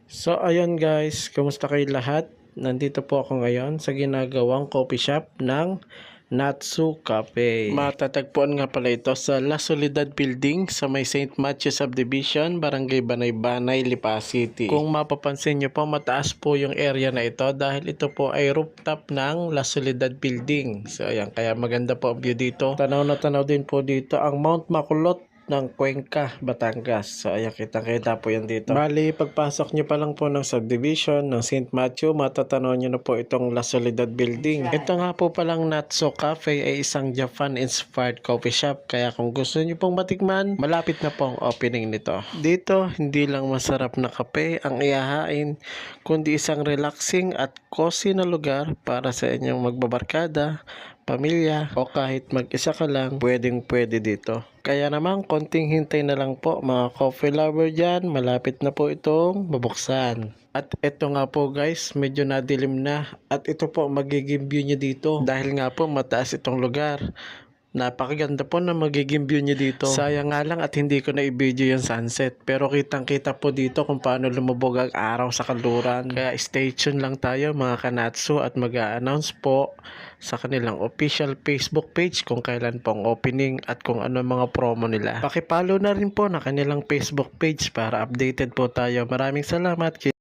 So ayun guys, kumusta kayo lahat? Nandito po ako ngayon sa ginagawang coffee shop ng Natsu Cafe. Matatagpuan nga pala ito sa La Soledad Building sa may St. Matthew Subdivision, Barangay Banay-Banay, Lipa City. Kung mapapansin nyo po, mataas po yung area na ito dahil ito po ay rooftop ng La Soledad Building. So ayan, kaya maganda po ang view dito. Tanaw na tanaw din po dito ang Mount Makulot ng Cuenca, Batangas. So ayan, kitang-kita po yan dito. Bali, pagpasok nyo pa lang po ng subdivision ng St. Matthew, matatanaw nyo na po itong La Soledad Building. Ito nga po palang Natsu Cafe ay isang Japan-inspired coffee shop. Kaya kung gusto nyo pong matikman, malapit na po ang opening nito. Dito, hindi lang masarap na kape ang ihahain, kundi isang relaxing at cozy na lugar para sa inyong magbabarkada, pamilya, o kahit mag-isa ka lang, pwedeng-pwede dito. Kaya naman, konting hintay na lang po mga coffee lover dyan, malapit na po itong mabuksan. At ito nga po guys, medyo nadilim na. At ito po magiging view nyo dito. Dahil nga po mataas itong lugar. Napakaganda po na magiging view nyo dito. Sayang nga lang at hindi ko na i-video yung sunset. Pero kitang kita po dito kung paano lumubog ang araw sa kanluran. Kaya stay tuned lang tayo mga kanatsu at mag-a-announce po sa kanilang official Facebook page kung kailan pong opening at kung ano mga promo nila. Pakipollow na rin po na kanilang Facebook page para updated po tayo. Maraming salamat.